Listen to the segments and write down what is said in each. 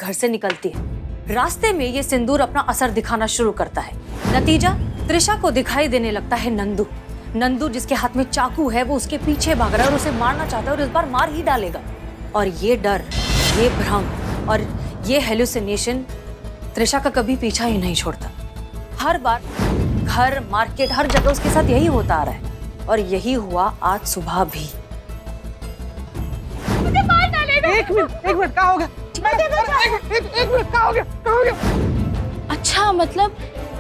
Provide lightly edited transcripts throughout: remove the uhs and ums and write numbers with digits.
घर से निकलती है। रास्ते में ये सिंदूर अपना असर दिखाना शुरू करता है। नतीजा, त्रिशा को दिखाई देने लगता है नंदू। नंदू जिसके हाथ में चाकू है वो उसके पीछे भाग रहा है और उसे मारना चाहता है और इस बार मार ही डालेगा। और ये डर, ये भ्रम और ये हेलुसिनेशन त्रिशा का कभी पीछा ही नहीं छोड़ता। हर बार घर, मार्केट, हर जगह उसके साथ यही होता आ रहा है और यही हुआ आज सुबह भी। मुझे मार डालेगा। एक मिनट, क्या हो गया? एक मिनट, क्या हो गया? अच्छा, मतलब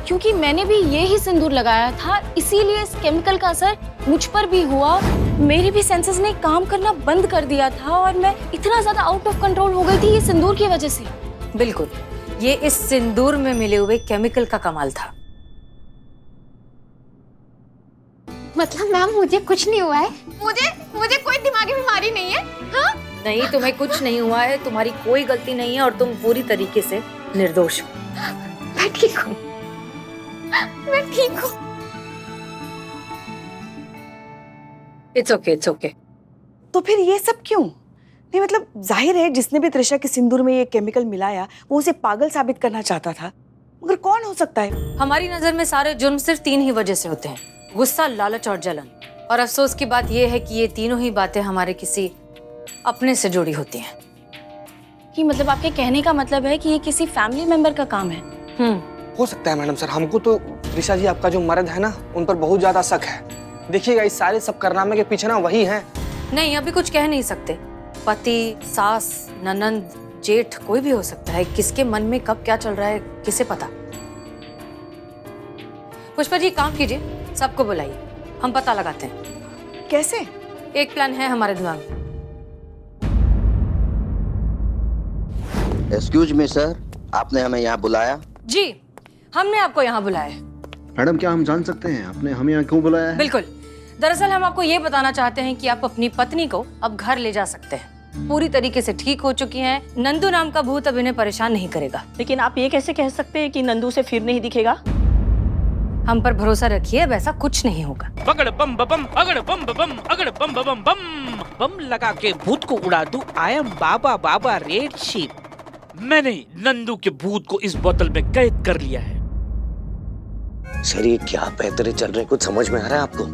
क्योंकि मैंने भी ये ही सिंदूर लगाया था इसीलिए इस केमिकल का असर मुझ पर भी हुआ। मेरे भी सेंसेस ने काम करना बंद कर दिया था और मैं इतना ज्यादा आउट ऑफ कंट्रोल हो गई थी ये सिंदूर की वजह से। बिल्कुल, ये इस सिंदूर में मिले हुए केमिकल का कमाल था। मतलब मैम मुझे कुछ नहीं हुआ है? मुझे कोई दिमागी बीमारी नहीं है? हाँ? नहीं, तुम्हें कुछ नहीं हुआ है, तुम्हारी कोई गलती नहीं है और तुम पूरी तरीके से निर्दोष हो। मैं ठीक हूँ। It's okay. तो फिर ये सब क्यों? नहीं मतलब जाहिर है जिसने भी त्रिशा के सिंदूर में ये केमिकल मिलाया वो उसे पागल साबित करना चाहता था, मगर कौन हो सकता है? हमारी नजर में सारे जुर्म सिर्फ 3 ही वजह से होते हैं: गुस्सा, लालच और जलन। और अफसोस की बात यह है कि ये तीनों ही बातें हमारे किसी अपने से जुड़ी होती हैं। कि मतलब आपके कहने का मतलब है कि ये किसी फैमिली मेंबर का काम है? हो सकता है मैडम सर। हमको तो त्रिशा जी आपका जो मर्द है ना उन पर बहुत ज्यादा शक है। देखिएगा इस सारे सब कारनामे के पीछे ना वही है। नहीं, अभी कुछ कह नहीं सकते। पति, सास, ननंद, जेठ, कोई भी हो सकता है। किसके मन में कब क्या चल रहा है किसे पता। पुष्पा जी, काम कीजिए, सबको बुलाइए, हम पता लगाते हैं। कैसे? एक प्लान है हमारे दिमाग में। एक्सक्यूज मी सर, आपने हमें यहाँ बुलाया? जी, हमने आपको यहाँ बुलाया है। मैडम, क्या हम जान सकते हैं आपने हमें यहाँ क्यों बुलाया है? बिल्कुल, दरअसल हम आपको ये बताना चाहते हैं कि आप अपनी पत्नी को अब घर ले जा सकते हैं। पूरी तरीके से ठीक हो चुकी हैं। नंदू नाम का भूत अब इन्हें परेशान नहीं करेगा। लेकिन आप ये कैसे कह सकते हैं कि नंदू से फिर नहीं दिखेगा? हम पर भरोसा रखिए, वैसा कुछ नहीं होगा। पगड़ बम बम, अगड़ बम बम, अगड़ बम बम बम, बम लगा के भूत को उड़ा दूं। I am Baba red sheep. मैंने नंदू के भूत को इस बोतल में कैद कर लिया है। सर ये क्या बेहतरी चल रही, कुछ समझ में आ रहा है आपको?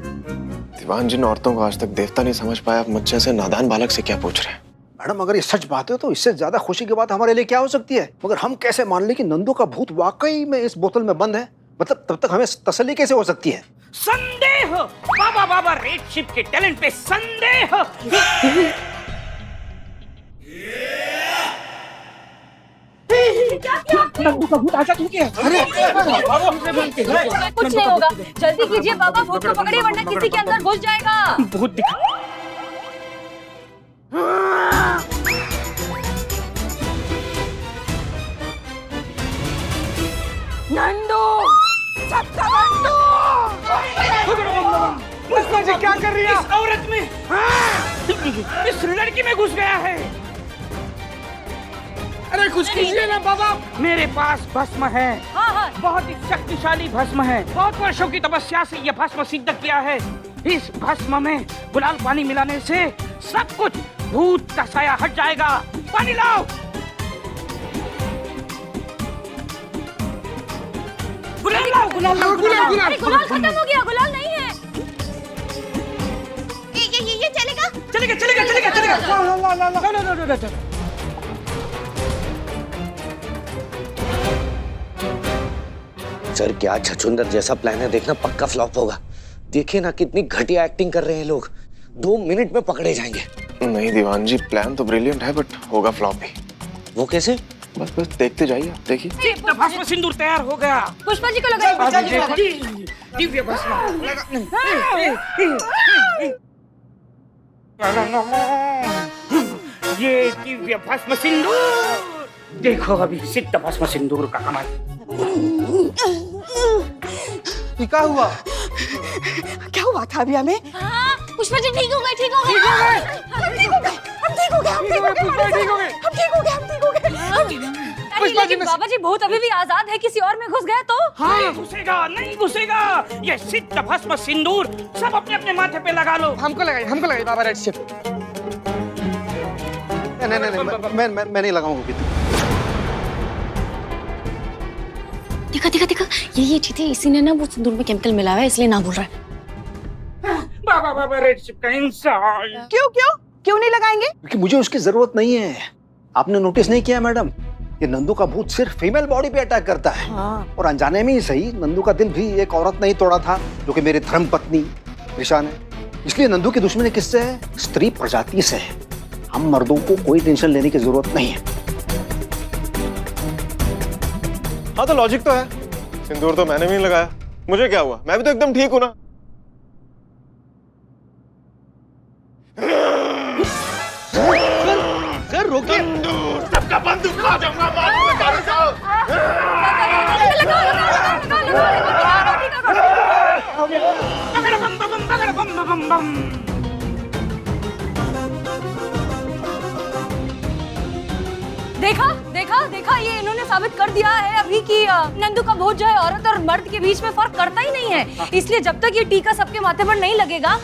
दीवान, जिन औरतों को आज तक देवता नहीं समझ पाया, आप मुझसे से नादान बालक से क्या पूछ रहे हैं? मैडम, अगर ये सच बात है तो इससे ज्यादा खुशी की बात हमारे लिए क्या हो सकती है? मगर हम कैसे मान ले कि नंदू का भूत वाकई में इस बोतल में बंद है? मतलब तब तक हमें तसल्ली कैसे हो सकती है? संदेह, बाबा रेड शिप के टैलेंट पे संदेह। नंदू का भूत आजा चुकी है। कुछ नहीं होगा, जल्दी कीजिए बाबा, भूत को पकड़िए वरना किसी के अंदर घुस जाएगा। भूत दिखा। नंदू! सत्ता नंदू! पुष्पा जी क्या कर रही है? इस औरत में, इस लड़की में घुस गया है। अरे कुछ कीजिए ना बाबा। मेरे पास भस्म है। हाँ। बहुत ही शक्तिशाली भस्म है। बहुत वर्षों की तपस्या से यह भस्म सिद्ध किया है। इस भस्म में गुलाल पानी मिलाने से सब कुछ, भूत का साया हट जाएगा। पानी लाओ। गुलाल लाओ, गुलाल लाओ, गुलाल। अरे गुलाल खत्म हो गया, गुलाल नहीं है। ये चलेगा? चलेगा। ला। सर क्या छछूंदर जैसा प्लान है, देखना पक्का फ्लॉप होगा। देखिए ना कितनी घटिया एक्टिंग कर रहे हैं लोग। 2 मिनट में पकड़े जाएंगे। नहीं दीवान जी, प्लान तो ब्रिलियंट है बट होगा फ्लॉप भी। वो कैसे? बस देखते जाइए, आप देखिए। भस्म सिंदूर तैयार हो गया। पुष्पा जी को लगाइए। दिव्य भस्म। ये दिव्य भस्म सिंदूर देखो, अभी सिद्ध भस्म सिंदूर का कमाल। क्या हुआ? क्या हुआ था अभी हमें? हाँ, पुष्पा जी ठीक हो गए। अरे लेकिन बाबा जी, भूत अभी भी आजाद है, किसी और में घुस गया तो? हाँ, नहीं घुसेगा। ये सिद्ध भस्म सिंदूर सब अपने अपने माथे पे लगा लो। हमको लगाइए बाबा रेड शिप। नहीं, मैं नहीं लगाऊंगा। देखा देखा देखा, ये चीजें इसी ने ना वो सिंदूर में केमिकल मिलाया है, इसलिए ना बोल रहा है। बाबा बाबा रेड शिप का इंसान। क्यों क्यों क्यों नहीं लगाएंगे? क्योंकि मुझे उसकी जरूरत नहीं है। आपने नोटिस नहीं किया मैडम, ये नंदू का भूत सिर्फ फीमेल बॉडी पे अटैक करता है। और अनजाने में ही सही, नंदू का दिल भी एक औरत ने ही तोड़ा था, जो कि मेरी धर्म पत्नी त्रिशा ने। इसलिए नंदू की दुश्मनी किससे है? स्त्री प्रजाति से है। हम मर्दों को कोई टेंशन लेने की जरूरत नहीं है। हाँ तो लॉजिक तो है, सिंदूर तो मैंने भी नहीं लगाया, मुझे क्या हुआ? मैं भी तो एकदम ठीक हूं ना। सर रोकिए, सबका बंदूक खा जाऊंगा, देखा देखा देखा, ये इन्होंने साबित कर दिया है अभी कि नंदू का भूत जो है औरत और मर्द के बीच में फर्क करता ही नहीं है। इसलिए जब तक ये टीका सबके माथे पर नहीं लगेगा,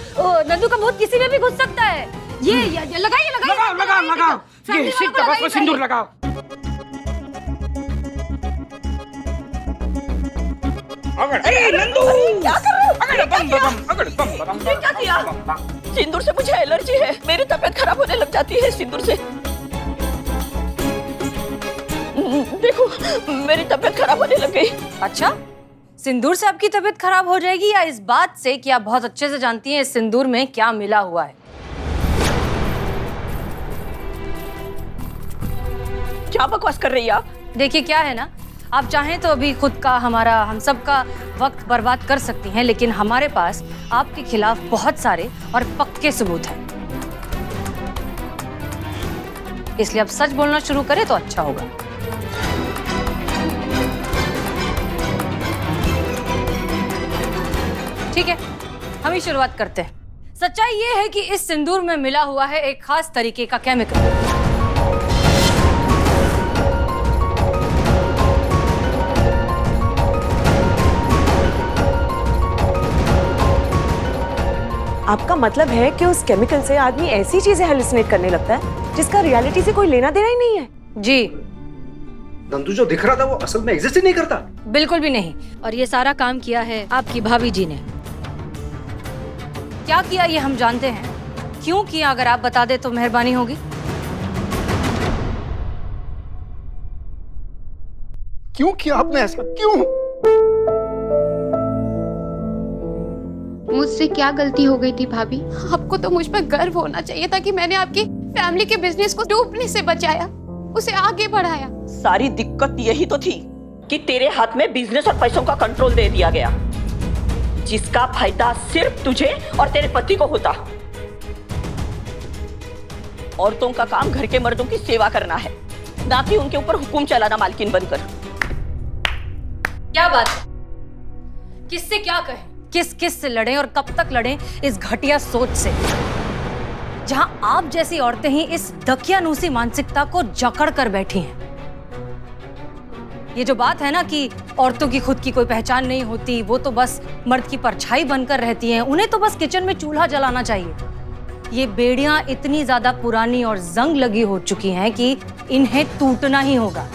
नंदू का भूत किसी में भी घुस सकता है। ये लगाइए लगाइए लगाओ लगाओ, ये सिर दबा को सिंदूर लगाओ। अरे नंदू, क्या कर रहे हो? अगड़ बम बम, अगड़ बम बम। ये क्या किया? सिंदूर से मुझे एलर्जी है, मेरी तबीयत खराब होने लग जाती है सिंदूर से। देखो, मेरी तबीयत खराब होने लग गई। अच्छा, सिंदूर से आपकी तबीयत खराब हो जाएगी या इस बात से कि आप बहुत अच्छे से जानती हैं इस सिंदूर में क्या मिला हुआ है? क्या बकवास कर रही है आप? देखिए क्या है ना, आप चाहें तो अभी खुद का, हमारा, हम सब का वक्त बर्बाद कर सकती हैं, लेकिन हमारे पास आपके खिलाफ बहुत सारे और पक्के सबूत हैं। इसलिए अब सच बोलना शुरू करें तो अच्छा होगा। ठीक है, हम ही शुरुआत करते हैं। सच्चाई ये है कि इस सिंदूर में मिला हुआ है एक खास तरीके का केमिकल। आपका मतलब है कि उस केमिकल से आदमी ऐसी चीजें हेलुसिनेट करने लगता है जिसका रियलिटी से कोई लेना देना ही नहीं है? जी, नंदू जो दिख रहा था वो असल में एग्जिस्ट ही नहीं करता। बिल्कुल भी नहीं। और ये सारा काम किया है आपकी भाभी जी ने। क्या किया ये हम जानते हैं, क्यों किया अगर आप बता दे तो मेहरबानी होगी। क्यों किया आपने ऐसा, क्यों? मुझसे क्या गलती हो गई थी भाभी? आपको तो मुझ पर गर्व होना चाहिए था कि मैंने आपकी फैमिली के बिजनेस को डूबने से बचाया, उसे आगे बढ़ाया। सारी दिक्कत यही तो थी कि तेरे हाथ में बिजनेस और पैसों का कंट्रोल दे दिया गया, जिसका फायदा सिर्फ तुझे और तेरे पति को होता। औरतों का काम घर के मर्दों की सेवा करना है, ना कि उनके ऊपर हुक्म चलाना मालकिन बनकर। क्या बात है, किससे क्या कहें, किस किस से लड़ें और कब तक लड़ें इस घटिया सोच से, जहां आप जैसी औरतें ही इस दकियानूसी मानसिकता को जकड़ कर बैठी हैं। ये जो बात है ना कि औरतों की खुद की कोई पहचान नहीं होती, वो तो बस मर्द की परछाई बनकर रहती हैं, उन्हें तो बस किचन में चूल्हा जलाना चाहिए। ये बेड़ियां इतनी ज्यादा पुरानी और जंग लगी हो चुकी हैं कि इन्हें टूटना ही होगा।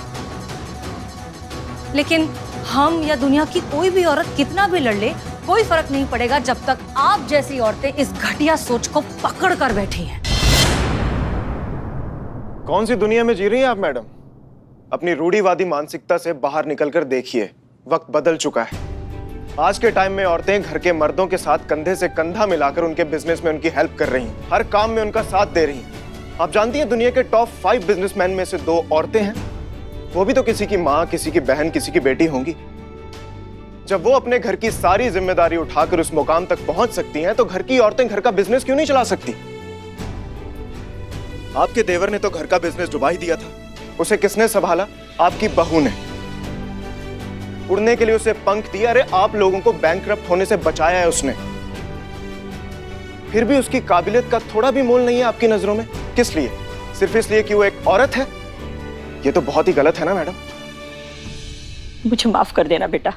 लेकिन हम या दुनिया की कोई भी औरत कितना भी लड़ ले, कोई फर्क नहीं पड़ेगा जब तक आप जैसी औरतें इस घटिया सोच को पकड़ कर बैठी हैं। कौन सी दुनिया में जी रही हैं आप मैडम? अपनी रूढ़िवादी मानसिकता से बाहर निकलकर देखिए, वक्त बदल चुका है। आज के टाइम में औरतें घर के मर्दों के साथ कंधे से कंधा मिलाकर उनके बिजनेस में उनकी हेल्प कर रही हैं, हर काम में उनका साथ दे रही हैं। आप जानती हैं दुनिया के टॉप 5 बिजनेसमैन में से 2 औरतें हैं, वो भी तो किसी की माँ, किसी की बहन, किसी की बेटी होंगी। जब वो अपने घर की सारी जिम्मेदारी उठाकर उस मुकाम तक पहुंच सकती हैं, तो घर की औरतें घर का बिजनेस क्यों नहीं चला सकती? आपके देवर ने तो घर का बिजनेस डुबा ही दिया था, उसे किसने संभाला? आपकी बहू ने। उड़ने के लिए उसे पंख दिया, अरे आप लोगों को बैंकरप्ट होने से बचाया है उसने। फिर भी उसकी काबिलियत का थोड़ा भी मोल नहीं है आपकी नजरों में। किस लिए? सिर्फ इसलिए कि वो एक औरत है? ये तो बहुत ही गलत है ना मैडम। मुझे माफ कर देना बेटा,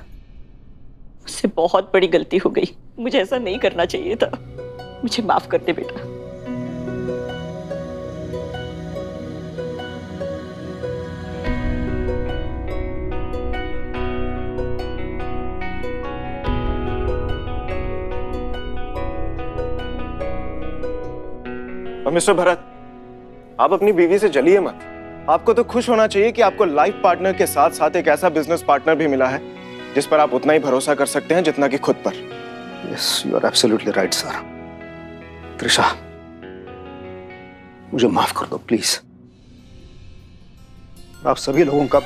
मुझसे बहुत बड़ी गलती हो गई, मुझे ऐसा नहीं करना चाहिए था। मुझे माफ कर दे बेटा। और मिस्टर भरत, आप अपनी बीवी से जलिए मत। आपको तो खुश होना चाहिए कि आपको लाइफ पार्टनर के साथ साथ एक ऐसा बिजनेस पार्टनर भी मिला है जिस पर आप उतना ही भरोसा कर सकते हैं जितना कि खुद पर। Yes, you are absolutely right sir. Trisha, मुझे माफ कर दो प्लीज। आप सभी लोगों का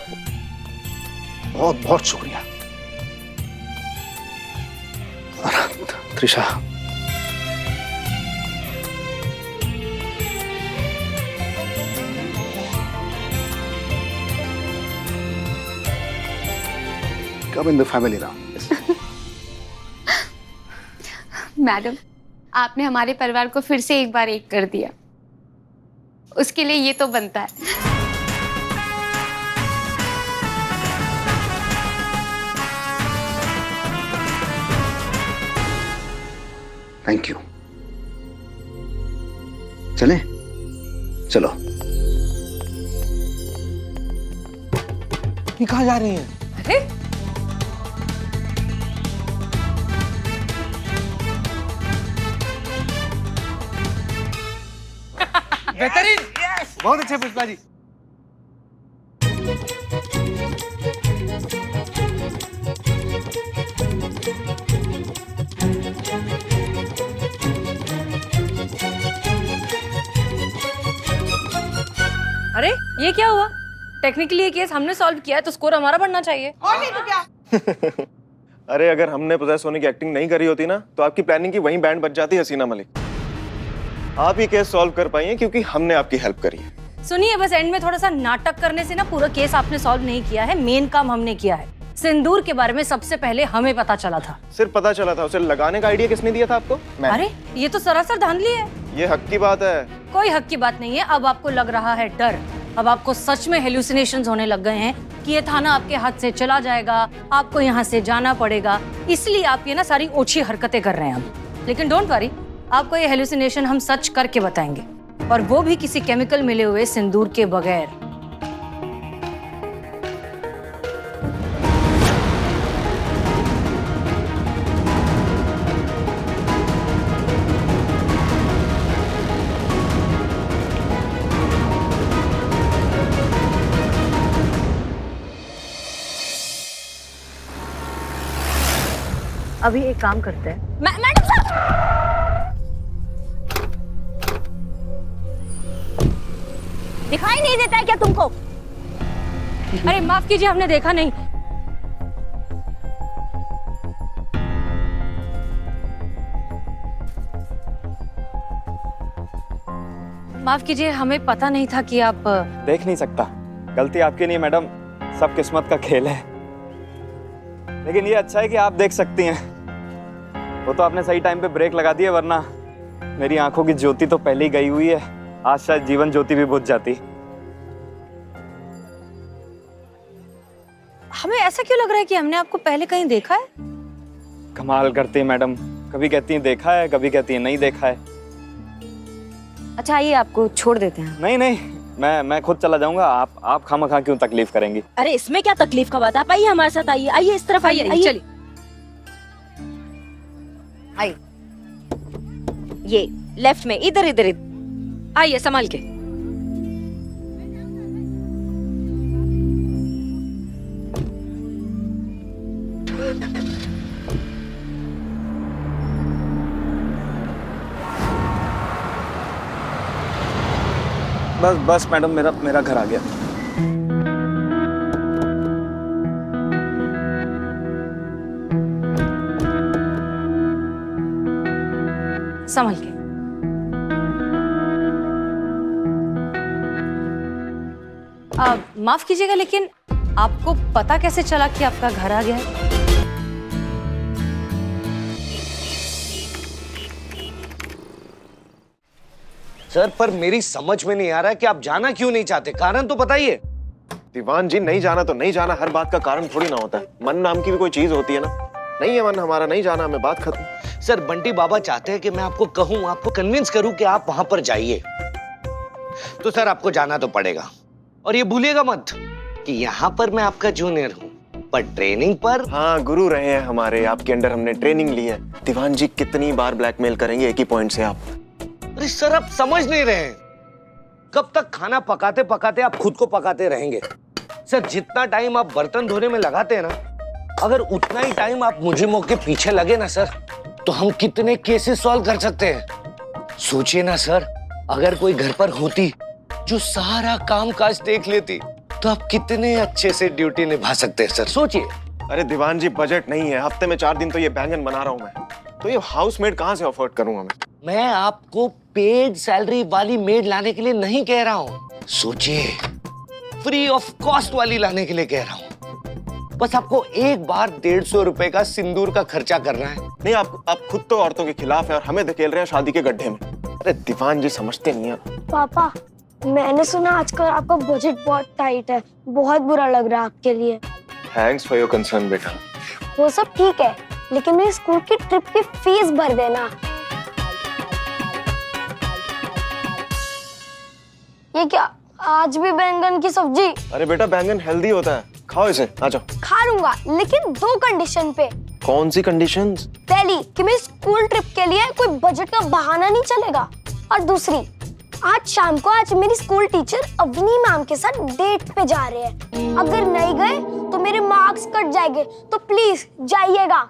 बहुत बहुत शुक्रिया। Trisha, come in the family now. Madam, आपने हमारे परिवार को फिर से एक बार एक कर दिया, उसके लिए ये तो बनता है। Thank you. चलें? चलो। ये कहाँ जा रही हैं? अरे बेहतरीन, बहुत अच्छे पुष्पा जी। अरे ये क्या हुआ? टेक्निकली ये केस हमने सॉल्व किया है तो स्कोर हमारा बढ़ना चाहिए। और नहीं तो क्या? अरे अगर हमने पोजेस होने की एक्टिंग नहीं करी होती ना तो आपकी प्लानिंग की वहीं बैंड बच जाती हसीना मलिक। आप ही केस सॉल्व कर पाई हैं क्योंकि हमने आपकी हेल्प करी है। सुनिए, बस एंड में थोड़ा सा नाटक करने से ना पूरा केस आपने सॉल्व नहीं किया है। मेन काम हमने किया है। सिंदूर के बारे में सबसे पहले हमें पता चला था। सिर्फ पता चला था, उसे लगाने का आइडिया किसने दिया था आपको? अरे ये तो सरासर धांधली है। ये हक की बात है। कोई हक की बात नहीं है। अब आपको लग रहा है डर। अब आपको सच में हेलुसिनेशंस होने लग गए हैं कि ये थाना आपके हाथ से चला जाएगा, आपको यहाँ से जाना पड़ेगा। इसलिए आप ये ना सारी ओछी हरकतें कर रहे हैं अब। लेकिन डोंट वरी, आपको ये हेलुसिनेशन हम सच करके बताएंगे, और वो भी किसी केमिकल मिले हुए सिंदूर के बगैर। अभी एक काम करते हैं। मैडम साहब, दिखाई नहीं देता है क्या तुमको? अरे माफ कीजिए, हमने देखा नहीं। माफ कीजिए, हमें पता नहीं था कि आप देख नहीं सकता। गलती आपकी नहीं मैडम, सब किस्मत का खेल है। लेकिन ये अच्छा है कि आप देख सकती हैं। वो तो आपने सही टाइम पे ब्रेक लगा दिया, वरना मेरी आंखों की ज्योति तो पहले ही गई हुई है। आज शायद जीवन ज्योति भी बुझ जाती। हमें ऐसा क्यों लग रहा है कि हमने आपको पहले कहीं देखा है? कमाल करती है मैडम, कभी कहती हैं देखा है, कभी कहती हैं नहीं देखा है। अच्छा आइए, आपको छोड़ देते हैं। नहीं नहीं, मैं खुद चला जाऊंगा। आप खामखा क्यों तकलीफ करेंगी? अरे इसमें क्या तकलीफ का बात है? आप आइए हमारे साथ, आइए आइए इस तरफ आइए। चलिए आइए, ये लेफ्ट में, इधर इधर इधर। आइए, संभाल के। बस बस मैडम, मेरा घर आ गया। संभल के। माफ कीजिएगा, लेकिन आपको पता कैसे चला कि आपका घर आ गया है? सर, पर मेरी समझ में नहीं आ रहा कि आप जाना क्यों नहीं चाहते। कारण तो बताइए। दीवान जी, नहीं जाना तो नहीं जाना, हर बात का कारण थोड़ी ना होता है। मन नाम की भी कोई चीज होती है ना। नहीं है मन हमारा, नहीं जाना हमें, बात खत्म। सर, बंटी बाबा चाहते हैं कि मैं आपको कहूं, आपको कन्विंस करूं कि आप वहां पर जाइए। तो सर, आपको जाना तो पड़ेगा। और ये भूलिएगा मत कि यहाँ पर मैं आपका जूनियर हूँ, पर ट्रेनिंग पर। हाँ, गुरु रहे हैं हमारे, आपके अंडर हमने ट्रेनिंग ली है। दीवान जी, कितनी बार ब्लैकमेल करेंगे एक ही पॉइंट से आप? अरे अरे सर आप समझ नहीं रहे हैं, कब तक खाना पकाते पकाते आप खुद को पकाते रहेंगे? सर जितना टाइम आप बर्तन धोने में लगाते हैं ना, अगर उतना ही टाइम आप मुजरिमों के पीछे लगे ना सर, तो हम कितने केसेस सॉल्व कर सकते हैं। सोचिए ना सर, अगर कोई घर पर होती जो सारा काम काज देख लेती, तो आप कितने अच्छे से ड्यूटी निभा सकते हैं सर, सोचिए। अरे दीवान जी, बजट नहीं है, हफ्ते में 4 दिन तो ये बैंगन बना रहा हूँ मैं, तो ये हाउसमेड कहाँ से अफोर्ड करूंगा मैं आपको पेड सैलरी वाली मेड लाने के लिए नहीं कह रहा हूँ, सोचिए फ्री ऑफ कॉस्ट वाली लाने के लिए कह रहा हूँ। बस आपको एक बार 150 रुपए का सिंदूर का खर्चा करना है। नहीं, आप खुद तो औरतों के खिलाफ है और हमें धकेल रहे हैं शादी के गड्ढे में। अरे दीवान जी समझते नहीं है। पापा, मैंने सुना आजकल आपका बजट बहुत टाइट है, बहुत बुरा लग रहा है आपके लिए। थैंक्स फॉर योर कंसर्न बेटा। वो सब ठीक है, लेकिन मेरी स्कूल की ट्रिप की फीस भर देना। ये क्या, आज भी बैंगन की सब्जी? अरे बेटा, बैंगन हेल्दी होता है, खाओ इसे, आ जाओ। खा लूंगा, लेकिन 2 कंडीशन पे। कौन सी कंडीशंस? पहली कि मेरी स्कूल ट्रिप के लिए कोई बजट का बहाना नहीं चलेगा, और दूसरी, आज शाम को मेरी स्कूल टीचर अवनी मैम के साथ डेट पे जा रहे हैं। अगर नहीं गए तो मेरे मार्क्स कट जाएंगे, तो प्लीज जाइएगा।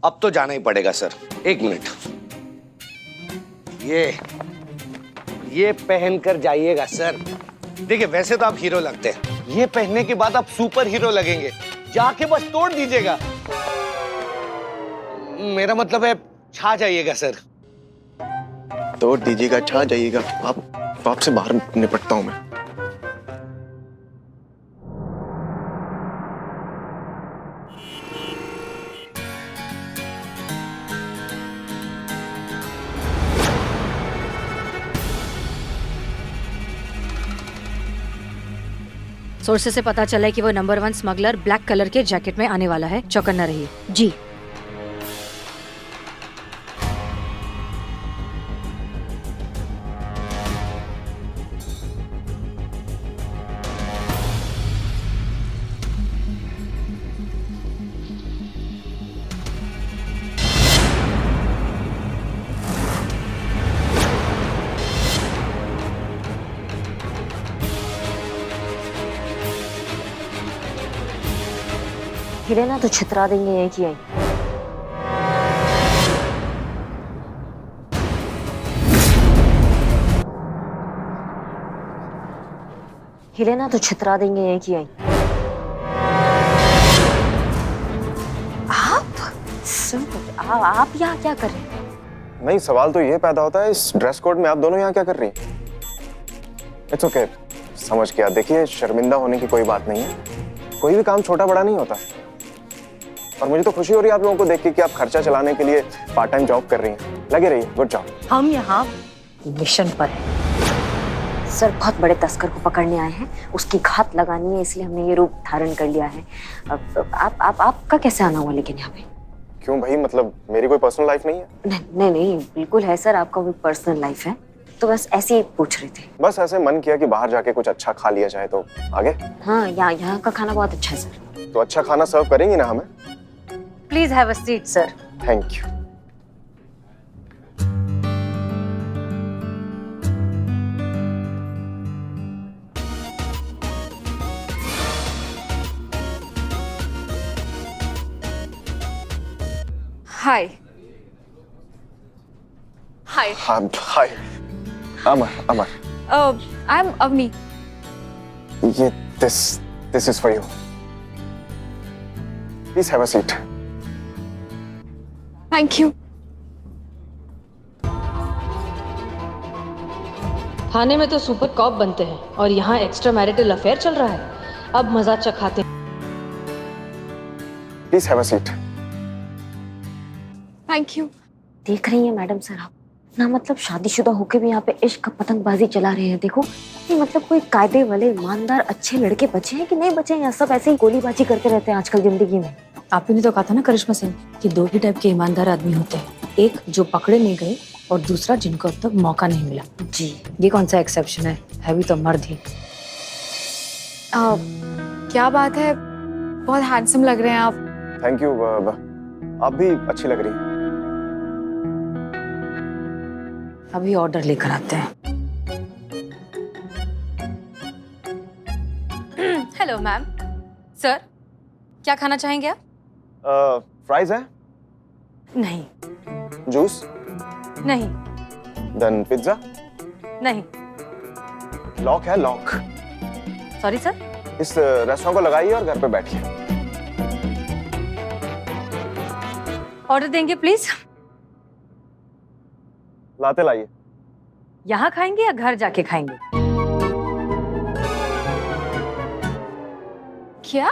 अब तो जाना ही पड़ेगा सर। 1 मिनट, ये पहन कर जाइएगा सर। देखिए वैसे तो आप हीरो लगते हैं, ये पहनने के बाद आप सुपर हीरो लगेंगे। जाके बस तोड़ दीजिएगा, मेरा मतलब है छा जाइएगा सर। तोड़ दीजिएगा, छा जाइएगा। आपसे बाहर निपटता हूं मैं। सोर्सेस से पता चला है कि वो नंबर 1 स्मगलर ब्लैक कलर के जैकेट में आने वाला है। चौकन्ना रहिए। जी। हिले ना तो छितरा देंगे एक ही। हिले ना तो छितरा देंगे एक ही। आप यहाँ क्या कर रहे हैं? नहीं, सवाल तो ये पैदा होता है, इस ड्रेस कोड में आप दोनों यहाँ क्या कर रही हैं? इट्स ओके, समझ गया। देखिए, शर्मिंदा होने की कोई बात नहीं है, कोई भी काम छोटा बड़ा नहीं होता। और मुझे तो खुशी हो रही है आप लोगों को देख के कि आप खर्चा चलाने के लिए पार्ट टाइम जॉब कर रही हैं। लगे रहिए, गुड जॉब। हम यहाँ मिशन पर हैं। सर बहुत बड़े तस्कर को पकड़ने आए हैं, उसकी घात लगानी है, इसलिए हमने ये रूप धारण कर लिया है। आपका कैसे आना हुआ लेकिन यहाँ पे? क्यों भाई, मतलब मेरी कोई पर्सनल लाइफ नहीं है? नहीं, बिल्कुल है सर, आपका भी पर्सनल लाइफ है, तो बस ऐसे ही पूछ रहे थे। बस ऐसे मन किया कि बाहर जाके कुछ अच्छा खा लिया जाए, तो आगे। हाँ, यहाँ का खाना बहुत अच्छा है सर। तो अच्छा खाना सर्व करेंगी ना हमें? Please have a seat sir. Thank you. Hi. Hi. Hi. Amar. I am Avani. ये this is for you. Please have a seat. Thank you. थाने में तो सुपर कॉप बनते हैं और यहाँ एक्स्ट्रा मैरिटल अफेयर चल रहा है। अब मजा चखाते हैं। Please have a seat. Thank you. देख रही हैं मैडम सर आप, ना मतलब शादीशुदा होके भी यहाँ पे इश्क पतंगबाजी चला रहे हैं। देखो नहीं, मतलब कोई कायदे वाले ईमानदार अच्छे लड़के बचे हैं कि नहीं बचे हैं, या सब ऐसे ही गोलीबाजी करते रहते हैं आजकल जिंदगी में। आपने तो कहा था ना करिश्मा सिंह कि 2 ही टाइप के ईमानदार आदमी होते हैं, एक जो पकड़े नहीं गए और दूसरा जिनको अब तक मौका नहीं मिला। जी, ये कौन सा एक्सेप्शन है भी तो मर्द ही। क्या बात है, बहुत हैंडसम लग रहे हैं आप। Thank you. आप भी अच्छी लग रही हैं। अभी ऑर्डर लेकर आते हैं। Hello ma'am. सर, क्या खाना चाहेंगे आप? फ्राइज है? नहीं। जूस? नहीं। Then pizza? नहीं। लॉक है, लॉक। Sorry sir. इस रेस्टोरेंट को लगाइए और घर पे बैठिए। ऑर्डर देंगे प्लीज। लाते लाइए। यहाँ खाएंगे या घर जाके खाएंगे? क्या?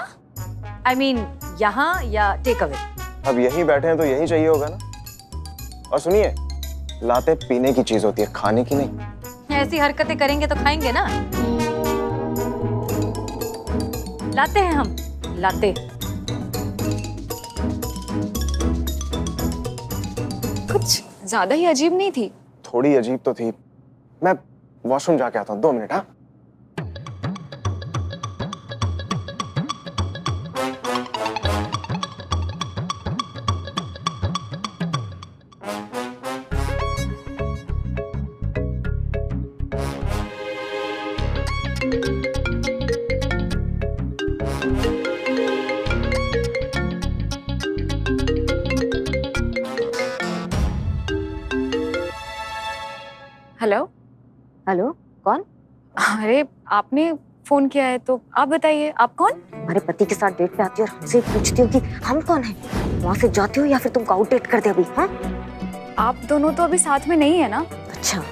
I mean, यहाँ या टेक अवे? अब यहीं बैठे हैं तो यही चाहिए होगा ना। और सुनिए, लाते पीने की चीज होती है, खाने की नहीं। ऐसी हरकतें करेंगे तो खाएंगे ना। लाते हैं हम, लाते। कुछ ज्यादा ही अजीब नहीं थी? थोड़ी अजीब तो थी। मैं वॉशरूम जाके आता हूँ, 2 मिनट। हाँ, हेलो। हेलो, कौन? अरे आपने फोन किया है तो आप बताइए, आप कौन? हमारे पति के साथ डेट पे आती हो और हमसे पूछती हो कि हम कौन हैं? वहाँ से जाती हो या फिर तुमको आउट डेट कर दे अभी? हाँ, आप दोनों तो अभी साथ में नहीं है ना? अच्छा,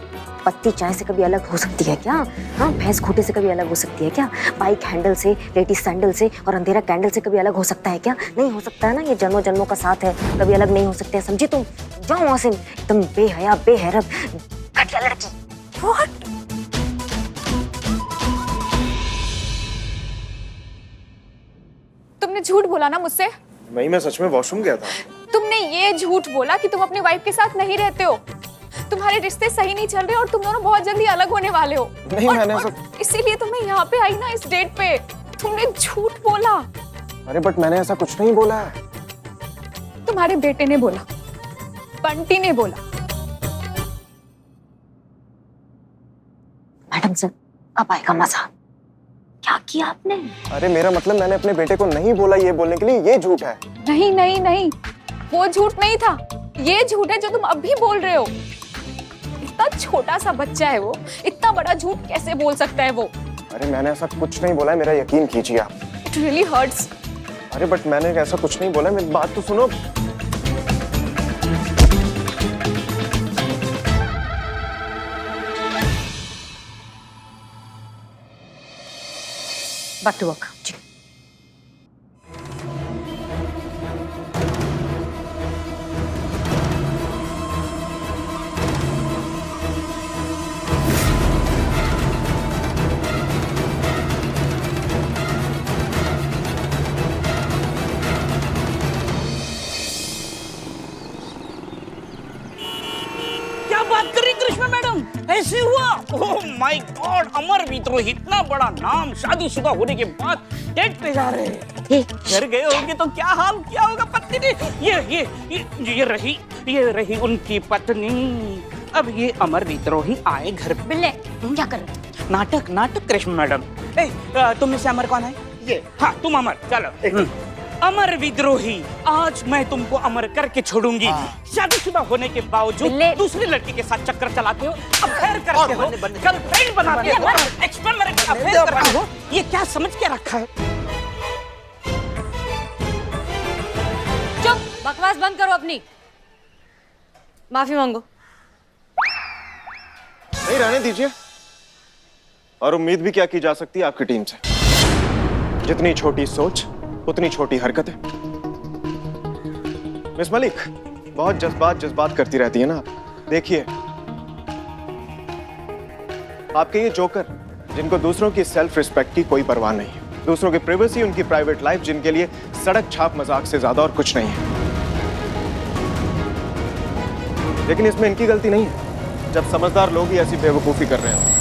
पत्ती चाय से कभी अलग हो सकती है क्या? हाँ, भैंस खूंटे से कभी अलग हो सकती है क्या? बाइक हैंडल से, लेडीज सैंडल से और अंधेरा कैंडल से कभी अलग हो सकता है क्या? नहीं हो सकता है ना। ये जन्मों जन्मों का साथ है, कभी अलग नहीं हो सकते हैं, समझी तुम? जाओ वहाँ से, एकदम बेहया बेहरब घटिया लड़की। What? तुमने झूठ बोला ना मुझसे? नहीं, मैं सच में वॉशरूम गया था। तुमने ये झूठ बोला कि तुम अपनी वाइफ के साथ नहीं रहते हो, तुम्हारे रिश्ते सही नहीं चल रहे और तुम दोनों बहुत जल्दी अलग होने वाले हो। नहीं, मैंने ऐसा। इसीलिए तो मैं यहाँ पे आई ना, इस डेट पे। तुमने झूठ बोला। अरे बट मैंने ऐसा कुछ नहीं बोला है। तुम्हारे बेटे ने बोला, बंटी ने बोला। मैडम सर, अब आएगा मजा। क्या किया आपने? अरे मेरा मतलब, मैंने अपने बेटे को नहीं बोला ये बोलने के लिए, ये झूठ है। नहीं नहीं नहीं, वो झूठ नहीं था, ये झूठ है जो तुम अभी बोल रहे हो। इतना छोटा सा बच्चा है वो, इतना बड़ा झूठ कैसे बोल सकता है वो? अरे मैंने ऐसा कुछ नहीं बोला है, मेरा यकीन कीजिए आप। It really hurts. अरे बट मैंने ऐसा कुछ नहीं बोला है, मेरी बात तो सुनो। Back to work. जी। क्या बात कर रही कृष्णा मैडम? ऐसे हुआ? ओह माय गॉड, अमर विद्रोही, इतना बड़ा नाम, शादीशुदा होने के बाद डेट पे जा रहे हैं। घर गए होंगे तो क्या हाल किया होगा पत्नी ने। ये रही उनकी पत्नी। अब ये अमर विद्रोही आए घर पे। बिल्ले, तुम क्या कर रहे हो? नाटक कृष्ण मैडम। तुम में से अमर कौन है? ये। हाँ, तुम अमर। चलो। अमर विद्रोही, आज मैं तुमको अमर करके छोड़ूंगी। शादीशुदा होने के बावजूद दूसरी लड़की के साथ चक्कर चलाते हो, अफेयर करते हो, गर्लफ्रेंड बनाते हो, एक्स्ट्रा मैरिटल अफेयर करते हो। ये क्या समझ के रखा है? चुप, बकवास बंद करो अपनी। माफी मांगो। नहीं, रहने दीजिए। और उम्मीद भी क्या की जा सकती है आपकी टीम से? जितनी छोटी सोच उतनी छोटी हरकतें। मिस मलिक, बहुत जज्बात करती रहती है ना। देखिए, आपके ये जोकर, जिनको दूसरों की सेल्फ रिस्पेक्ट की कोई परवाह नहीं है, दूसरों की प्राइवेसी, उनकी प्राइवेट लाइफ, जिनके लिए सड़क छाप मजाक से ज्यादा और कुछ नहीं है। लेकिन इसमें इनकी गलती नहीं है जब समझदार लोग ही ऐसी बेवकूफी कर रहे हैं।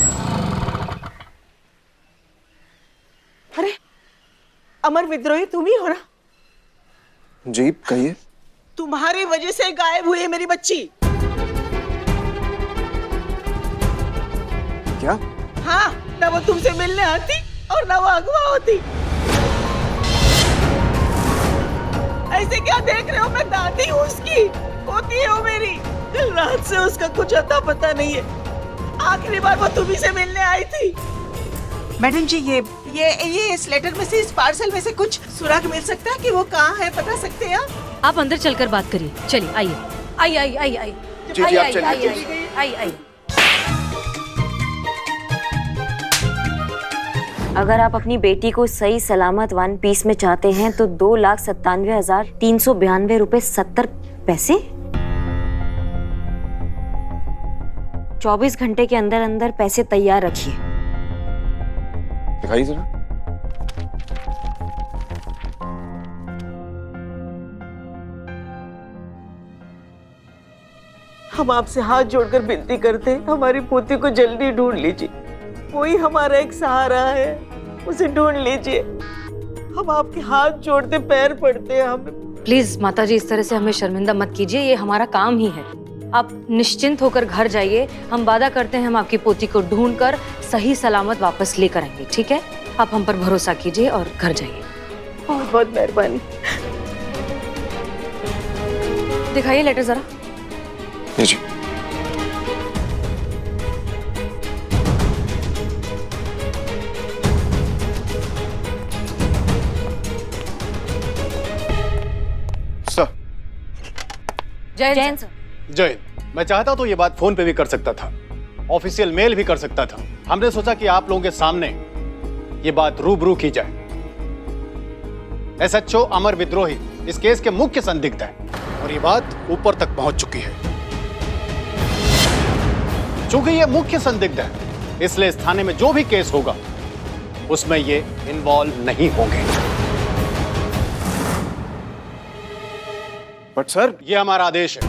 अरे अमर विद्रोही तुम ही हो ना? जी कहिए। तुम्हारी वजह से गायब हुई है मेरी बच्ची। हाँ, ना वो तुमसे मिलने आती और ना वो अगवा होती। ऐसे क्या देख रहे हो? मैं दादी हूँ उसकी, होती है वो मेरी। कल रात से उसका कुछ अता पता नहीं है। आखिरी बार वो तुम्ही से मिलने आई थी। मैडम जी, ये इस लेटर में से, इस पार्सल में से कुछ सुराग मिल सकता है कि वो कहाँ है, बता सकते हैं आप अंदर चलकर बात करिए। चलिए, आइए आइए आइए आइए आइए जी, आप चलिए, आइए आइए। अगर आप अपनी बेटी को सही सलामत वन पीस में चाहते हैं तो 2,97,392 रुपए 70 पैसे 24 घंटे के अंदर अंदर पैसे तैयार रखिए। दिखाइए जरा। हम आपसे हाथ जोड़कर विनती करते हैं, हमारी पोती को जल्दी ढूंढ लीजिए। कोई हमारा एक सहारा है, उसे ढूंढ लीजिए। हम आपके हाथ जोड़ते पैर पड़ते हैं। हमें प्लीज माताजी, इस तरह से हमें शर्मिंदा मत कीजिए, ये हमारा काम ही है। आप निश्चिंत होकर घर जाइए। हम वादा करते हैं हम आपकी पोती को ढूंढकर सही सलामत वापस लेकर आएंगे, ठीक है? आप हम पर भरोसा कीजिए और घर जाइए। बहुत बहुत मेहरबानी। दिखाइए लेटर जरा। जी। सर। जैन सर। जय, मैं चाहता तो ये बात फोन पे भी कर सकता था, ऑफिशियल मेल भी कर सकता था। हमने सोचा कि आप लोगों के सामने ये बात रूबरू की जाए। एसएचओ अमर विद्रोही इस केस के मुख्य संदिग्ध है और ये बात ऊपर तक पहुंच चुकी है। चूंकि ये मुख्य संदिग्ध है, इसलिए इस थाने में जो भी केस होगा उसमें ये इन्वॉल्व नहीं होंगे। बट सर, ये हमारा आदेश है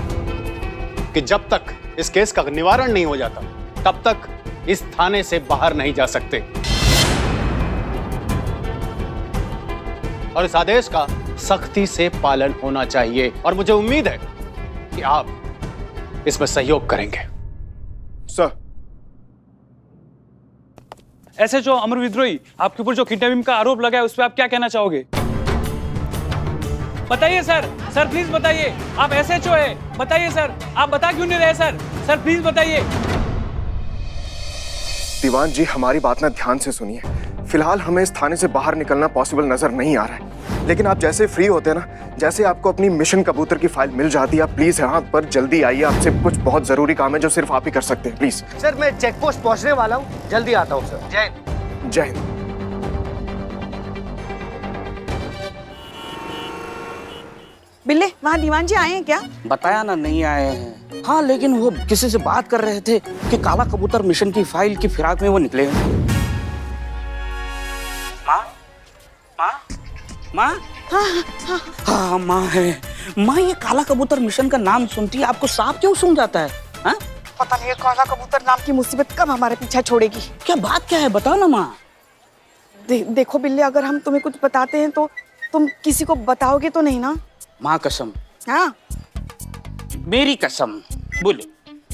कि जब तक इस केस का निवारण नहीं हो जाता तब तक इस थाने से बाहर नहीं जा सकते और इस आदेश का सख्ती से पालन होना चाहिए और मुझे उम्मीद है कि आप इसमें सहयोग करेंगे। सर। एसएचओ अमर विद्रोही, आपके ऊपर जो किडनैपिंग का आरोप लगा है उस पर आप क्या कहना चाहोगे? बताइए सर, सर प्लीज बताइए। आप एसएचओ है, बताइए सर, आप बता क्यों नहीं रहे सर? सर प्लीज बताइए। दीवान जी, हमारी बात ना ध्यान से सुनिए। फिलहाल हमें इस थाने से बाहर निकलना पॉसिबल नजर नहीं आ रहा है, लेकिन आप जैसे फ्री होते हैं ना, जैसे आपको अपनी मिशन कबूतर की फाइल मिल जाती है, आप प्लीज यहाँ पर जल्दी आइए। आपसे कुछ बहुत जरूरी काम है जो सिर्फ आप ही कर सकते हैं, प्लीज। सर, मैं चेक पोस्ट पहुंचने वाला हूँ, जल्दी आता हूँ सर। जय हिंद। जय हिंद। बिल्ले, वहाँ दीवान जी आए हैं क्या? बताया ना, नहीं आए हैं। हाँ, लेकिन वो किसी से बात कर रहे थे कि काला कबूतर मिशन की फाइल की फिराक में वो निकले हैं। माँ, माँ, माँ। हाँ माँ है। माँ, ये काला कबूतर मिशन का नाम सुनती है आपको सांप क्यों सूंघ जाता है? हाँ? पता नहीं, काला कबूतर नाम की मुसीबत कब हमारे पीछा छोड़ेगी। क्या बात क्या है, बताओ ना माँ। देखो बिल्ले, अगर हम तुम्हें कुछ बताते हैं तो तुम किसी को बताओगे तो नहीं ना? माँ कसम। हाँ, मेरी कसम, बोलो।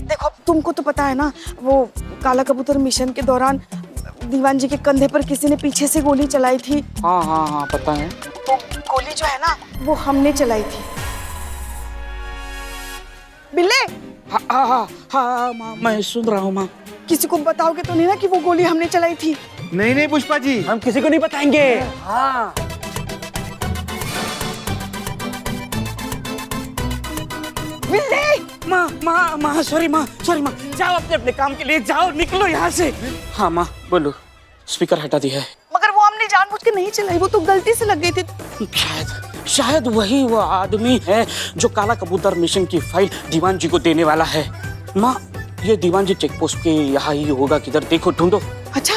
देखो, तुमको तो पता है ना, वो काला कबूतर मिशन के दौरान दीवान जी के कंधे पर किसी ने पीछे से गोली चलाई थी। हाँ हाँ हाँ, पता है। तो गोली जो है ना, वो हमने चलाई थी। बिल्ले। हाँ हाँ हाँ हाँ माँ, मैं सुन रहा हूँ माँ। किसी को बताओगे तो नहीं ना कि वो गोली हमने चलाई थी? नहीं नहीं पुष्पा जी, हम किसी को नहीं बताएंगे। हाँ। माँ माँ माँ, सॉरी माँ, सॉरी माँ। जाओ अपने अपने काम के लिए जाओ, निकलो यहाँ से। हाँ माँ बोलो। स्पीकर हटा दिया है। मगर वो हमने जानबूझ के नहीं चलाई, वो तो गलती से लग गई थी। शायद वही वो आदमी है जो काला कबूतर मिशन की फाइल दीवान जी को देने वाला है। माँ, ये दीवान जी चेक पोस्ट के यहाँ ही होगा, किधर देखो, ढूंढो। अच्छा,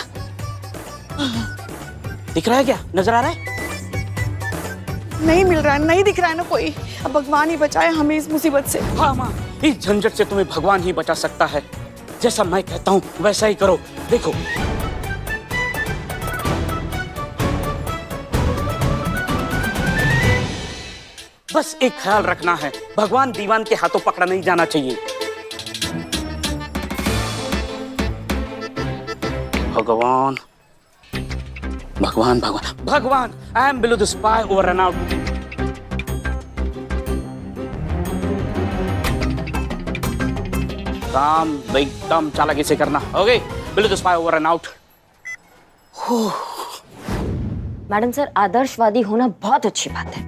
दिख रहा है क्या? नजर आ रहा है? नहीं मिल रहा है, नहीं दिख रहा है ना कोई। अब भगवान ही बचाए हमें इस मुसीबत से। हाँ माँ, इस झंझट से तुम्हें भगवान ही बचा सकता है। जैसा मैं कहता हूँ वैसा ही करो। देखो, बस एक ख्याल रखना है, भगवान दीवान के हाथों पकड़ा नहीं जाना चाहिए। भगवान भगवान भगवान भगवान, I am below the spy over and out. काम एकदम चालाकी से करना। Okay, below the spy over and out. Madam sir, आदर्शवादी होना बहुत अच्छी बात है,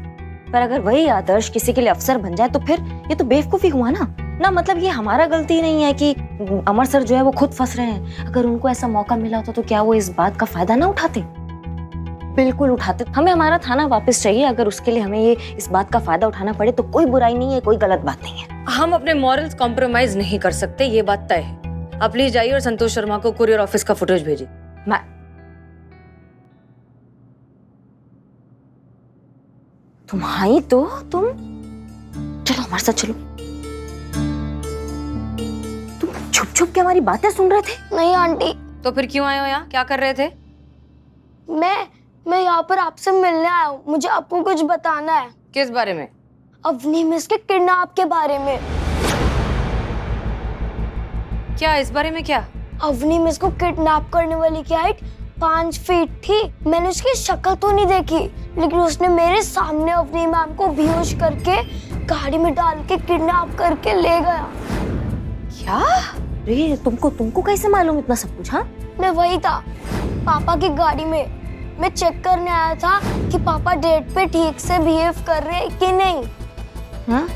पर अगर वही आदर्श किसी के लिए अफसर बन जाए तो फिर ये तो बेवकूफी हुआ ना। मतलब ये हमारा गलती नहीं है कि अमर सर जो है वो खुद फंस रहे हैं। अगर उनको ऐसा मौका मिला होता तो क्या वो इस बात का फायदा ना उठाते? बिल्कुल उठाते। हमें हमारा थाना वापस चाहिए। अगर उसके लिए हमें ये इस बात का फायदा उठाना पड़े तो कोई बुराई नहीं है, कोई गलत बात नहीं है। हम अपने मॉरल्स कॉम्प्रोमाइज नहीं कर सकते, ये बात तय है। आप प्लीज जाइए और संतोष शर्मा को कुरियर ऑफिस का फुटेज भेजिए। तुम आई तो तुम चलो हमारे साथ चलो। तुम छुप छुप के हमारी बातें सुन रहे थे? नहीं आंटी। तो फिर क्यों आए हो यहाँ? क्या कर रहे थे? मैं यहाँ पर आपसे मिलने आया हूँ। मुझे आपको कुछ बताना है। किस बारे में? अवनी मिस के किडनैप के बारे में। क्या इस बारे में? क्या? अवनी मिस को किडनैप करने वाली की हाइट 5 फीट थी। मैंने उसकी शक्ल तो नहीं देखी, लेकिन उसने मेरे सामने अवनी मैम को बेहोश करके गाड़ी में डाल के किडनैप करके ले गया। क्या? अरे तुमको कैसे मालूम इतना सब कुछ? हाँ, मैं वही था, पापा की गाड़ी में। मैं चेक करने आया था कि पापा डेट पे ठीक से बिहेव कर रहे हैं कि नहीं। हाँ?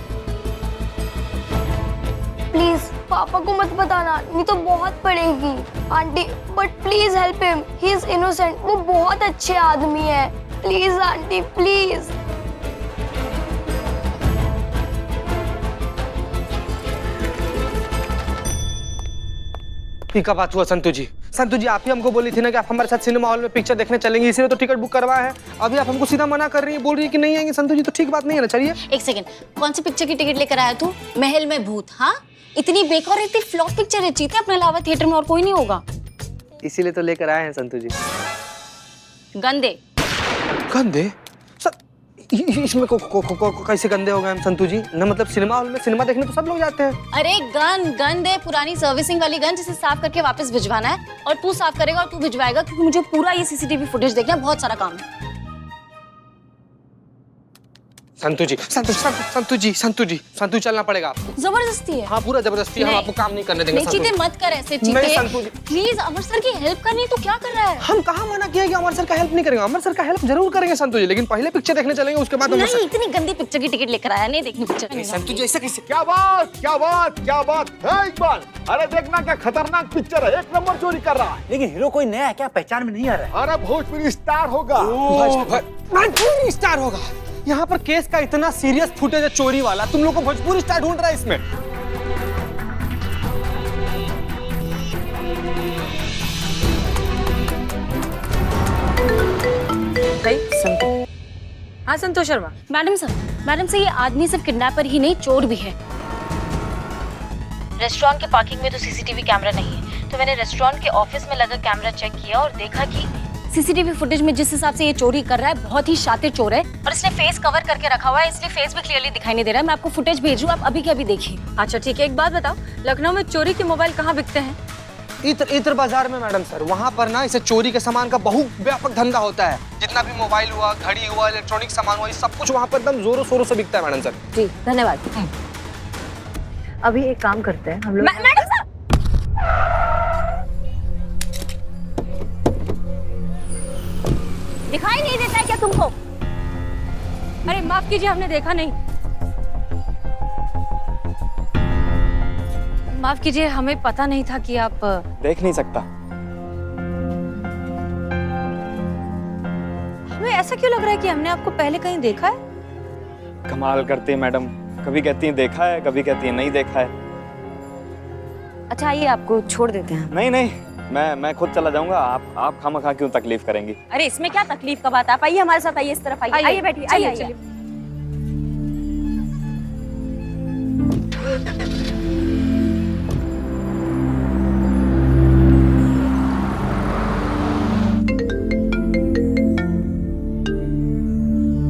प्लीज पापा को मत बताना, नहीं तो बहुत पड़ेगी। Aunty, but please help him, he is innocent. वो बहुत अच्छे आदमी है। Please aunty, please. ठीक है, बात हुआ संतु जी। संतु जी, आप ही हमको बोली थी ना कि आप हमारे साथ सिनेमा हॉल में पिक्चर देखने चलेंगे, इसलिए तो टिकट बुक करवाया है। अभी आप हमको सीधा मना कर रही है, बोल रही है कि नहीं आएंगे। संतु जी, तो ठीक बात नहीं है ना। चलिए। एक सेकंड, कौन सी पिक्चर की टिकट लेकर आया तू? महल में भूत? हाँ, इतनी बेकार, इतनी फ्लॉप पिक्चर है। चीते अपने अलावा थिएटर में और कोई नहीं होगा। इसीलिए तो लेकर आए हैं संतु जी। गंदे गंदे? इसमें कैसे गंदे हो गए हम संतु जी? ना मतलब सिनेमा हॉल में सिनेमा देखने तो सब लोग जाते हैं। अरे गंदे पुरानी सर्विसिंग वाली गन, जिसे साफ करके वापस भिजवाना है। और तू साफ करेगा और तू भिजवाएगा, क्योंकि मुझे पूरा ये सीसीटीवी फुटेज देखना है। बहुत सारा काम है। संतु जी, संतु चलना पड़ेगा आपको। जबरदस्ती है? हाँ, पूरा जबरदस्ती है। हम आपको काम नहीं करने देंगे। नहीं चीते, मत कर ऐसे चीते। प्लीज, अमर सर की हेल्प करनी, तो क्या कर रहा है? हम कहाँ मना किया कि अमर सर का हेल्प नहीं करेंगे? अमर सर का हेल्प जरूर करेंगे संतु जी, लेकिन पहले पिक्चर देखने चलेंगे, उसके बाद। नहीं, इतनी गंदी पिक्चर की टिकट लेकर आया, नहीं देखनी पिक्चर। संतु जी, ऐसा कैसे? क्या बात है इकबाल? अरे देखना क्या खतरनाक पिक्चर है, 1 नंबर चोरी कर रहा है। लेकिन हीरो कोई नया है क्या? पहचान में नहीं आ रहा है। अरे भोजपुरी स्टार होगा। भोजपुरी स्टार होगा? यहाँ पर केस का इतना सीरियस फुटेज है चोरी वाला, तुम लोग को भोजपुरी स्टार ढूंढ रहा है इसमें? हाँ संतोष शर्मा। मैडम सर, ये आदमी सिर्फ किडनैपर ही नहीं, चोर भी है। रेस्टोरेंट के पार्किंग में तो सीसीटीवी कैमरा नहीं है, तो मैंने रेस्टोरेंट के ऑफिस में लगा कैमरा चेक किया और देखा कि सीसीटीवी फुटेज में जिस हिसाब से ये चोरी कर रहा है, बहुत ही शातिर चोर है। और इसने फेस कवर करके रखा हुआ है, इसलिए फेस भी क्लियरली दिखाई नहीं दे रहा है। मैं आपको फुटेज भेज रही हूँ, आप अभी के अभी देखिए। अच्छा ठीक है, एक बात बताओ, लखनऊ में चोरी के मोबाइल कहाँ बिकते हैं? इत्र बाजार में मैडम सर। वहाँ पर ना इसे चोरी के सामान का बहुत व्यापक धंधा होता है। जितना भी मोबाइल हुआ, घड़ी हुआ, इलेक्ट्रॉनिक सामान हुआ, ये सब कुछ वहाँ पर एकदम जोरों शोरों से बिकता है मैडम सर। जी धन्यवाद। अभी एक काम करते हैं हम लोग। मैडम सर, दिखाई नहीं देता है क्या तुमको? अरे माफ कीजिए, हमने देखा नहीं। माफ कीजिए, हमें पता नहीं था कि आप देख नहीं सकता। हमें ऐसा क्यों लग रहा है कि हमने आपको पहले कहीं देखा है? कमाल करती है मैडम, कभी कहती है देखा है, कभी कहती है नहीं देखा है। अच्छा आइए, आपको छोड़ देते हैं। नहीं, मैं खुद चला जाऊंगा। आप खामखा क्यों तकलीफ करेंगी? अरे इसमें क्या तकलीफ का बात? आप आइए हमारे साथ, आइए इस तरफ आइए। आइए बैठिए, आइए।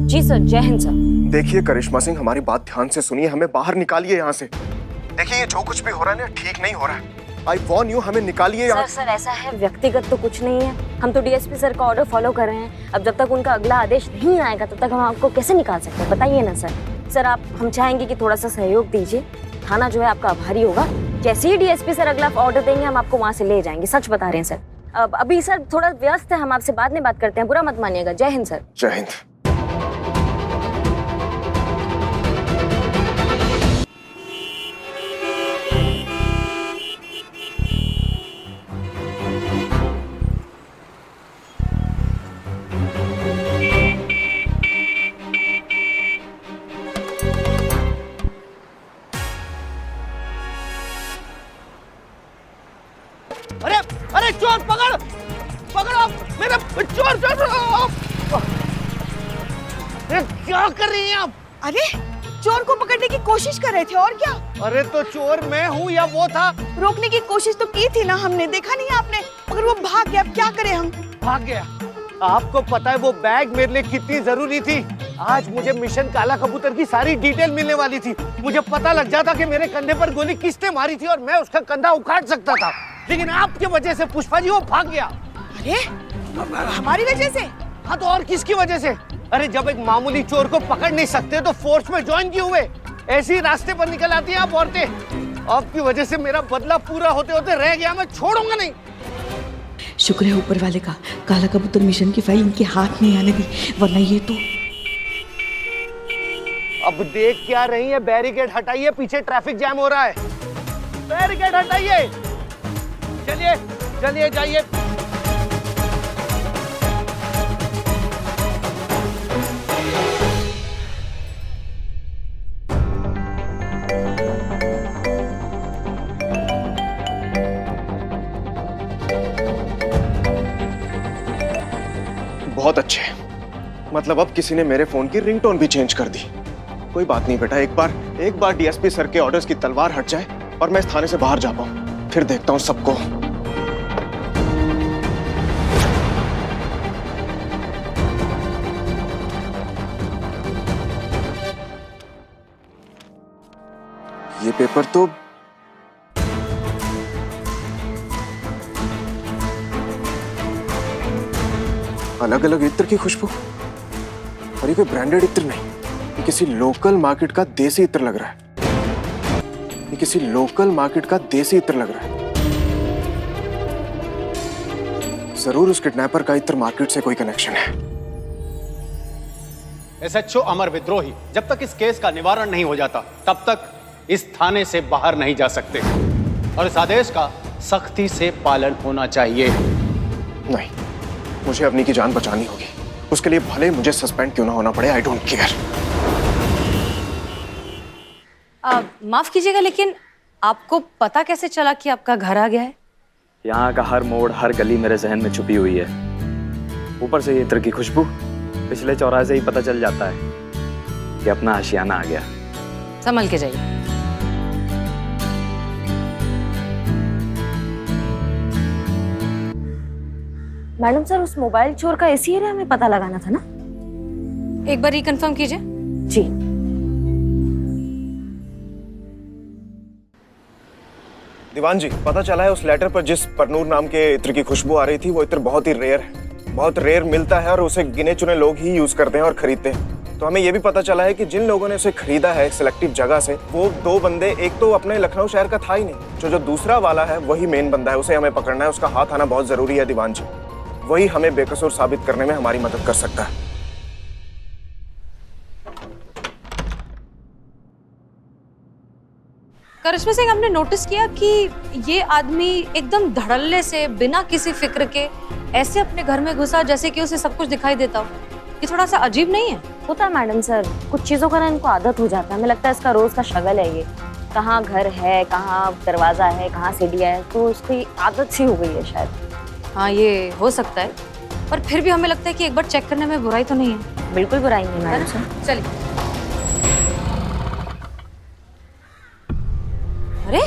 जी सर, जय हिंद सर। देखिए करिश्मा सिंह, हमारी बात ध्यान से सुनिए, हमें बाहर निकालिए यहाँ से। देखिए ये जो कुछ भी हो रहा है ना, ठीक नहीं हो रहा है। आई वॉर्न यू, हमें निकालिए यहाँ। सर ऐसा है, व्यक्तिगत तो कुछ नहीं है, हम तो डीएसपी सर का ऑर्डर फॉलो कर रहे हैं। अब जब तक उनका अगला आदेश नहीं आएगा तब तक हम आपको कैसे निकाल सकते हैं, बताइए ना सर। सर आप, हम चाहेंगे कि थोड़ा सा सहयोग दीजिए, थाना जो है आपका आभारी होगा। जैसे ही डीएसपी सर अगला ऑर्डर देंगे हम आपको वहाँ से ले जाएंगे, सच बता रहे हैं सर। अब अभी सर थोड़ा व्यस्त है, हम आपसे बाद में बात करते हैं, बुरा मत मानिएगा। जय हिंद सर। जय हिंद। अरे अरे चोर पकड़, पकड़ो मेरा चोर, क्या कर रही हैं आप? अरे चोर को पकड़ने की कोशिश कर रहे थे, और क्या? अरे तो चोर मैं हूँ या वो था? रोकने की कोशिश तो की थी ना हमने, देखा नहीं आपने? मगर वो भाग गया, अब क्या करें हम? भाग गया? आपको पता है वो बैग मेरे लिए कितनी जरूरी थी? आज मुझे मिशन काला कबूतर की सारी डिटेल मिलने वाली थी। मुझे पता लग जाता कि मेरे कंधे पर गोली किसने मारी थी और मैं उसका कंधा उखाड़ सकता था, लेकिन आपकी वजह से पुष्पा जी वो भाग गया। अरे हमारी वजह से? हाँ तो और किसकी वजह से? अरे जब एक मामूली चोर को पकड़ नहीं सकते तो फोर्स में ज्वाइन क्यों हुए? ऐसे ही रास्ते पर निकल आती हैं आप औरतें। आपकी वजह से मेरा बदला पूरा होते होते रह गया, मैं छोड़ूंगा नहीं। शुक्र है ऊपर वाले का, काला कबूतर मिशन की फाइल इनके हाथ नहीं आने दी, वरना ये तो। अब देख क्या रही है? बैरिकेड हटाइए, पीछे ट्रैफिक जैम हो रहा है। बैरिकेड हटाइए, चलिए चलिए जाइए। बहुत अच्छे, मतलब अब किसी ने मेरे फोन की रिंगटोन भी चेंज कर दी। कोई बात नहीं बेटा, एक बार डीएसपी सर के ऑर्डर्स की तलवार हट जाए और मैं इस थाने से बाहर जा पाऊं, फिर देखता हूं सबको। ये पेपर तो अलग अलग इत्र की खुशबू, और ये कोई ब्रांडेड इत्र नहीं, ये किसी लोकल मार्केट का देसी इत्र लग रहा है। ये किसी लोकल मार्केट का देसी इत्र लग रहा है। जरूर उस किडनैपर का इत्र मार्केट से कोई कनेक्शन है। एसएचओ अमर विद्रोही, जब तक इस केस का निवारण नहीं हो जाता तब तक इस थाने से बाहर नहीं जा सकते और इस आदेश का सख्ती से पालन होना चाहिए। नहीं, मुझे अपनी की जान बचानी होगी, उसके लिए भले मुझे सस्पेंड क्यों ना होना पड़े, आई डोंट केयर। माफ कीजिएगा, लेकिन आपको पता कैसे चला कि आपका घर आ गया है? यहाँ का हर मोड़, हर गली मेरे जहन में छुपी हुई है। ऊपर से ये इत्र की खुशबू, पिछले चौराहे से ही पता चल जाता है कि अपना आशियाना आ गया। संभल के जाइए। मैडम सर, उस मोबाइल चोर का इसी एरिया में पता लगाना था ना? एक बार रिकन्फर्म कीजिए। जी। दीवान जी, पता चला है उस लेटर पर जिस परनूर नाम के इत्र की खुशबू आ रही थी, वो इत्र बहुत ही रेयर है, बहुत रेयर मिलता है और उसे गिने चुने लोग ही यूज करते हैं और खरीदते हैं। तो हमें ये भी पता चला है कि जिन लोगों ने उसे खरीदा है सिलेक्टिव जगह से, वो 2 बंदे, एक तो अपने लखनऊ शहर का था ही नहीं, जो दूसरा वाला है वही मेन बंदा है, उसे हमें पकड़ना है। उसका हाथ आना बहुत जरूरी है दीवान जी, वही हमें बेकसूर साबित करने में हमारी मदद कर सकता है। करिश्मा सिंह, हमने नोटिस किया कि ये आदमी एकदम धड़ल्ले से, बिना किसी फिक्र के ऐसे अपने घर में घुसा जैसे कि उसे सब कुछ दिखाई देता हो। ये थोड़ा सा अजीब नहीं है? होता है मैडम सर, कुछ चीजों का ना इनको आदत हो जाता है। हमें लगता है इसका रोज का शगल है ये, कहाँ घर है, कहाँ दरवाजा है, कहाँ सीढ़ियाँ है, तो उसकी आदत सी हो गई है शायद। हाँ, ये हो सकता है, पर फिर भी हमें लगता है कि एक बार चेक करने में बुराई तो नहीं है। बिल्कुल बुराई नहीं मैडम सर। चलिए। अरे